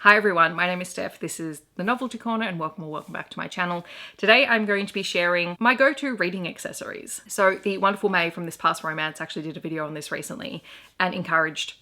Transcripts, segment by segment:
Hi everyone, my name is Steph. This is the Novelty Corner and welcome back to my channel. Today I'm going to be sharing my go-to reading accessories. So the wonderful May from This Past Romance actually did a video on this recently and encouraged,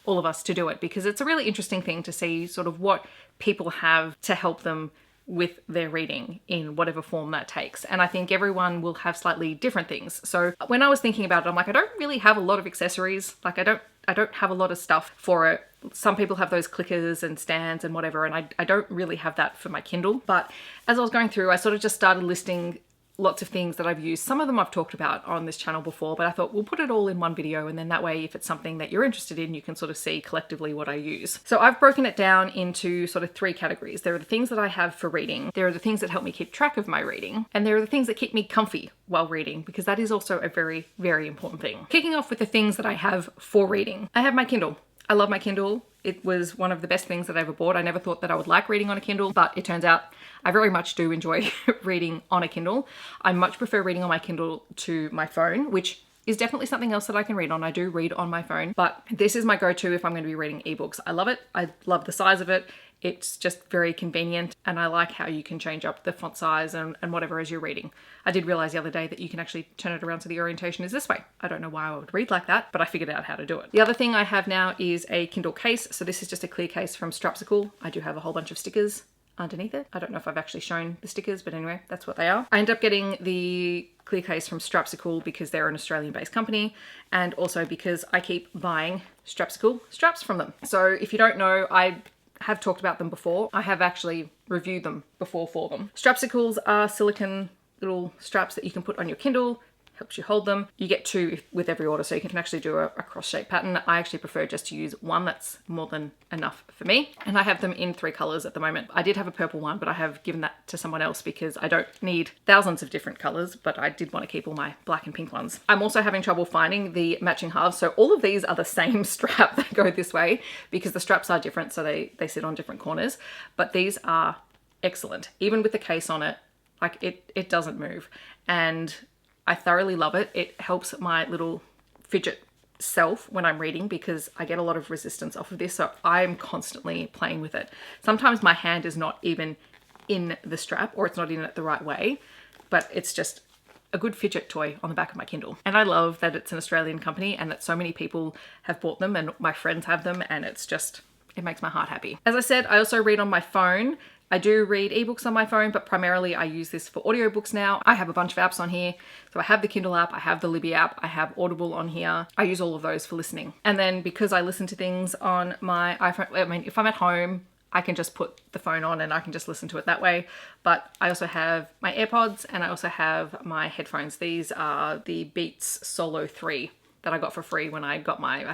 all of us to do it because it's a really interesting thing to see sort of what people have to help them with their reading in whatever form that takes. And I think everyone will have slightly different things. So when I was thinking about it, I'm like, I don't really have a lot of accessories. Like I don't have a lot of stuff for it. Some people have those clickers and stands and whatever, and I don't really have that for my Kindle. But as I was going through, I sort of just started listing lots of things that I've used. Some of them I've talked about on this channel before, but I thought we'll put it all in one video, and then that way if it's something that you're interested in, you can sort of see collectively what I use. So I've broken it down into sort of three categories. There are the things that I have for reading, there are the things that help me keep track of my reading, and there are the things that keep me comfy while reading, because that is also a very, very important thing. Kicking off with the things that I have for reading. I have my Kindle. I love my Kindle. It was one of the best things that I ever bought. I never thought that I would like reading on a Kindle, but it turns out I very much do enjoy reading on a Kindle. I much prefer reading on my Kindle to my phone, which is definitely something else that I can read on. I do read on my phone, but this is my go-to if I'm going to be reading ebooks. I love it. I love the size of it. It's just very convenient, and I like how you can change up the font size and whatever as you're reading. I did realize the other day that you can actually turn it around so the orientation is this way. I don't know why I would read like that, but I figured out how to do it. The other thing I have now is a Kindle case. So this is just a clear case from Strapsicle. I do have a whole bunch of stickers underneath it. I don't know if I've actually shown the stickers, but anyway, that's what they are. I end up getting the clear case from Strapsicle because they're an Australian-based company, and also because I keep buying Strapsicle straps from them. So if you don't know, I have talked about them before. I have actually reviewed them before for them. Strapsicles are silicone little straps that you can put on your Kindle. Helps you hold them. You get two with every order, so you can actually do a cross-shaped pattern. I actually prefer just to use one. That's more than enough for me. And I have them in 3 colors at the moment. I did have a purple one, but I have given that to someone else because I don't need thousands of different colors, but I did want to keep all my black and pink ones. I'm also having trouble finding the matching halves. So all of these are the same strap that go this way because the straps are different, so they sit on different corners. But these are excellent. Even with the case on it, like it doesn't move. And I thoroughly love it. It helps my little fidget self when I'm reading because I get a lot of resistance off of this. So I'm constantly playing with it. Sometimes my hand is not even in the strap or it's not in it the right way, but it's just a good fidget toy on the back of my Kindle. And I love that it's an Australian company and that so many people have bought them and my friends have them, and it's just, it makes my heart happy. As I said, I also read on my phone. I do read ebooks on my phone, but primarily I use this for audiobooks now. I have a bunch of apps on here. So I have the Kindle app, I have the Libby app, I have Audible on here. I use all of those for listening. And then because I listen to things on my iPhone, I mean, if I'm at home, I can just put the phone on and I can just listen to it that way. But I also have my AirPods and I also have my headphones. These are the Beats Solo 3 that I got for free when I got my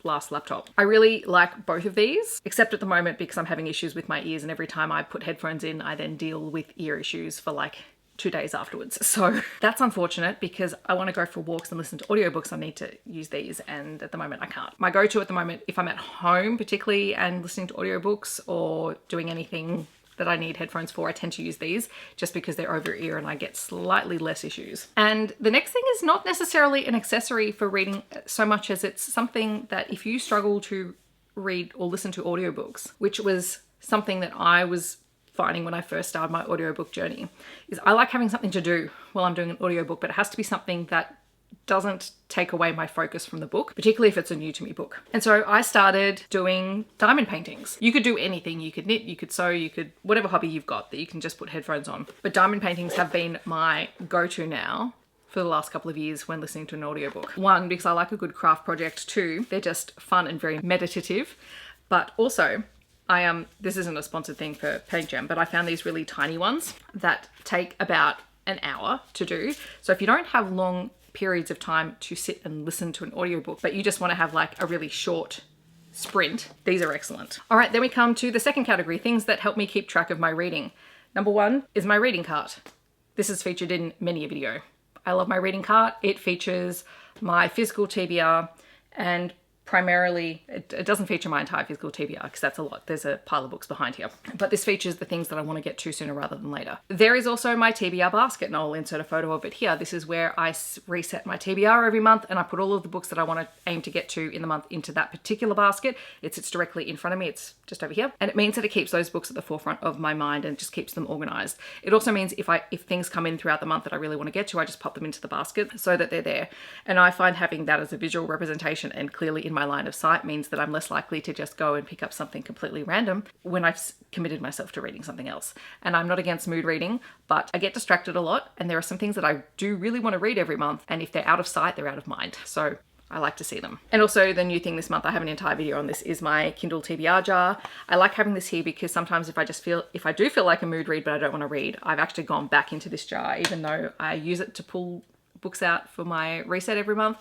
last laptop. I really like both of these, except at the moment because I'm having issues with my ears, and every time I put headphones in, I then deal with ear issues for like 2 days afterwards. So that's unfortunate because I want to go for walks and listen to audiobooks. I need to use these, and at the moment I can't. My go-to at the moment, if I'm at home particularly and listening to audiobooks or doing anything that I need headphones for, I tend to use these just because they're over ear and I get slightly less issues. And the next thing is not necessarily an accessory for reading so much as it's something that if you struggle to read or listen to audiobooks, which was something that I was finding when I first started my audiobook journey, is I like having something to do while I'm doing an audiobook, but it has to be something that doesn't take away my focus from the book, particularly if it's a new to me book. And so I started doing diamond paintings. You could do anything. You could knit, you could sew, you could, whatever hobby you've got that you can just put headphones on. But diamond paintings have been my go-to now for the last couple of years when listening to an audiobook. 1, because I like a good craft project. 2, they're just fun and very meditative. But also, this isn't a sponsored thing for Paint Jam, but I found these really tiny ones that take about an hour to do. So if you don't have long periods of time to sit and listen to an audiobook, but you just want to have like a really short sprint, these are excellent. All right, then we come to the second category, things that help me keep track of my reading. Number 1 is my reading cart. This is featured in many a video. I love my reading cart. It features my physical TBR and primarily, it doesn't feature my entire physical TBR because that's a lot. There's a pile of books behind here. But this features the things that I want to get to sooner rather than later. There is also my TBR basket, and I'll insert a photo of it here. This is where I reset my TBR every month, and I put all of the books that I want to aim to get to in the month into that particular basket. It sits directly in front of me. It's just over here. And it means that it keeps those books at the forefront of my mind and just keeps them organized. It also means if things come in throughout the month that I really want to get to, I just pop them into the basket so that they're there. And I find having that as a visual representation and clearly in my line of sight means that I'm less likely to just go and pick up something completely random when I've committed myself to reading something else. And I'm not against mood reading, but I get distracted a lot, and there are some things that I do really want to read every month, and if they're out of sight, they're out of mind. So I like to see them. And also the new thing this month, I have an entire video on this, is my Kindle TBR jar. I like having this here because sometimes if I do feel like a mood read but I don't want to read, I've actually gone back into this jar, even though I use it to pull books out for my reset every month.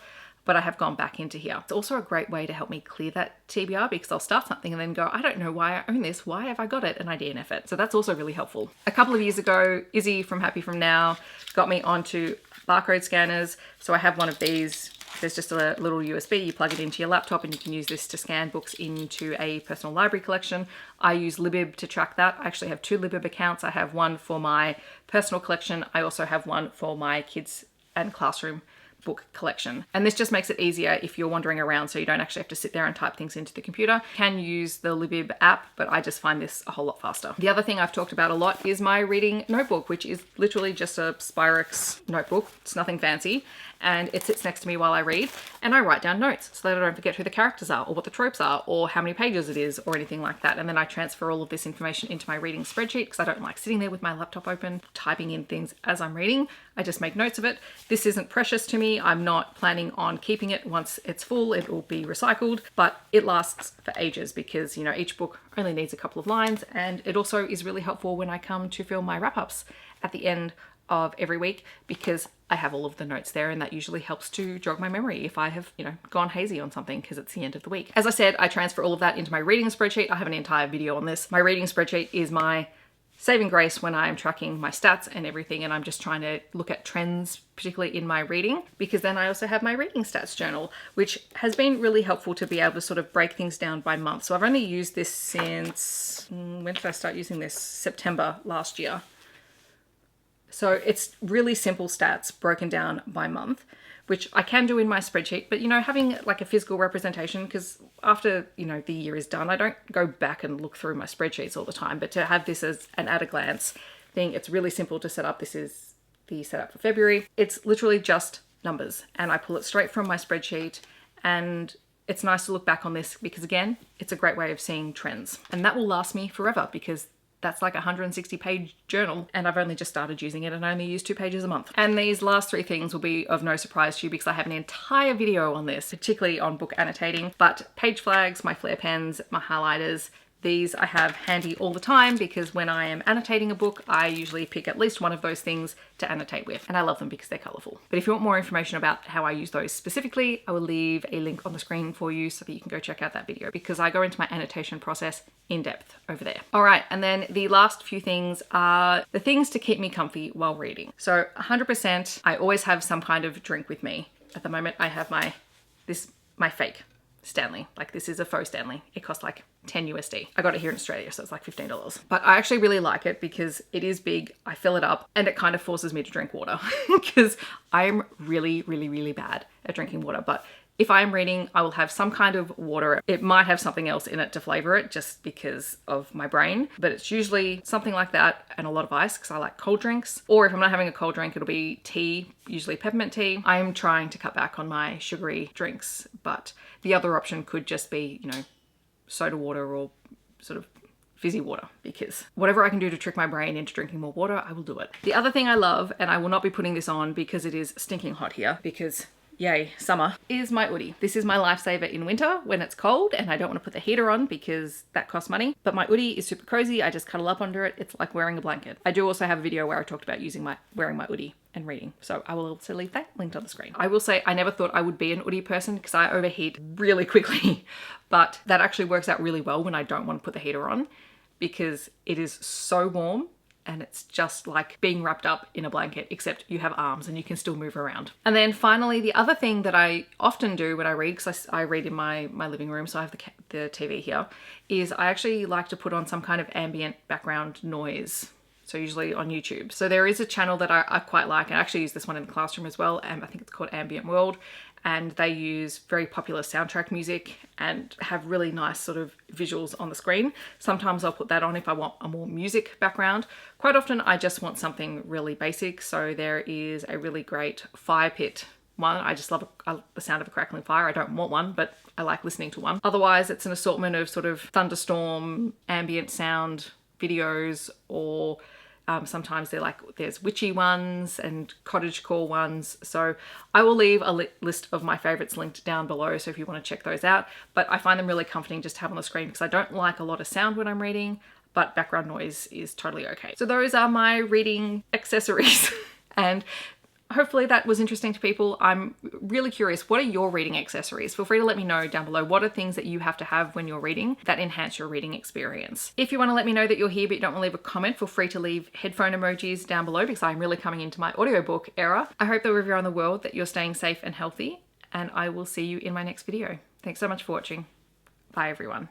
But I have gone back into here. It's also a great way to help me clear that TBR because I'll start something and then go, I don't know why I own this. Why have I got it? And I DNF it. So that's also really helpful. A couple of years ago, Izzy from Happy From Now got me onto barcode scanners. So I have one of these. There's just a little USB. You plug it into your laptop and you can use this to scan books into a personal library collection. I use Libib to track that. I actually have 2 Libib accounts. I have one for my personal collection. I also have one for my kids and classroom book collection. And this just makes it easier if you're wandering around so you don't actually have to sit there and type things into the computer. You can use the Libib app, but I just find this a whole lot faster. The other thing I've talked about a lot is my reading notebook, which is literally just a Spyrex notebook. It's nothing fancy. And it sits next to me while I read, and I write down notes so that I don't forget who the characters are or what the tropes are or how many pages it is or anything like that. And then I transfer all of this information into my reading spreadsheet because I don't like sitting there with my laptop open, typing in things as I'm reading. I just make notes of it. This isn't precious to me. I'm not planning on keeping it once it's full. It will be recycled, but it lasts for ages because, you know, each book only needs a couple of lines, and it also is really helpful when I come to film my wrap-ups at the end of every week because I have all of the notes there, and that usually helps to jog my memory if I have, you know, gone hazy on something because it's the end of the week. As I said, I transfer all of that into my reading spreadsheet. I have an entire video on this. My reading spreadsheet is my saving grace when I'm tracking my stats and everything, and I'm just trying to look at trends, particularly in my reading, because then I also have my reading stats journal, which has been really helpful to be able to sort of break things down by month. So I've only used this since, when did I start using this? September last year. So it's really simple stats broken down by month, which I can do in my spreadsheet, but, you know, having like a physical representation, because after, you know, the year is done, I don't go back and look through my spreadsheets all the time, but to have this as an at a glance thing, it's really simple to set up. This is the setup for February. It's literally just numbers, and I pull it straight from my spreadsheet, and it's nice to look back on this because, again, it's a great way of seeing trends, and that will last me forever because that's like a 160-page journal, and I've only just started using it and I only use 2 pages a month. And these last 3 things will be of no surprise to you because I have an entire video on this, particularly on book annotating. But page flags, my flare pens, my highlighters, these I have handy all the time because when I am annotating a book, I usually pick at least one of those things to annotate with, and I love them because they're colorful. But if you want more information about how I use those specifically, I will leave a link on the screen for you so that you can go check out that video because I go into my annotation process in depth over there. All right, and then the last few things are the things to keep me comfy while reading. So 100%, I always have some kind of drink with me. At the moment, I have my fake Stanley. Like, this is a faux Stanley. It costs like 10 USD. I got it here in Australia, so it's like $15. But I actually really like it because it is big. I fill it up and it kind of forces me to drink water because I'm really, really, really bad at drinking water. But if I'm reading, I will have some kind of water. It might have something else in it to flavor it just because of my brain, but it's usually something like that and a lot of ice because I like cold drinks. Or if I'm not having a cold drink, it'll be tea, usually peppermint tea. I am trying to cut back on my sugary drinks, but the other option could just be, you know, soda water or sort of fizzy water, because whatever I can do to trick my brain into drinking more water, I will do it. The other thing I love, and I will not be putting this on because it is stinking hot here, because yay, summer, is my hoodie. This is my lifesaver in winter when it's cold and I don't want to put the heater on because that costs money. But my hoodie is super cozy. I just cuddle up under it. It's like wearing a blanket. I do also have a video where I talked about wearing my hoodie and reading. So I will also leave that linked on the screen. I will say I never thought I would be an hoodie person because I overheat really quickly, but that actually works out really well when I don't want to put the heater on because it is so warm and it's just like being wrapped up in a blanket, except you have arms and you can still move around. And then finally, the other thing that I often do when I read, because I read in my living room, so I have the TV here, is I actually like to put on some kind of ambient background noise. So usually on YouTube. So there is a channel that I quite like, and I actually use this one in the classroom as well, and I think it's called Ambient World, and they use very popular soundtrack music and have really nice sort of visuals on the screen. Sometimes I'll put that on if I want a more music background. Quite often I just want something really basic. So there is a really great fire pit one. I just love the sound of a crackling fire. I don't want one, but I like listening to one. Otherwise, it's an assortment of sort of thunderstorm, ambient sound videos, or sometimes there's witchy ones and cottagecore ones. So I will leave a list of my favorites linked down below, so if you want to check those out. But I find them really comforting just to have on the screen because I don't like a lot of sound when I'm reading, but background noise is totally okay. So those are my reading accessories. And hopefully that was interesting to people. I'm really curious, what are your reading accessories? Feel free to let me know down below. What are things that you have to have when you're reading that enhance your reading experience? If you want to let me know that you're here but you don't want to leave a comment, feel free to leave headphone emojis down below because I'm really coming into my audiobook era. I hope that wherever you're in the world that you're staying safe and healthy, and I will see you in my next video. Thanks so much for watching. Bye everyone.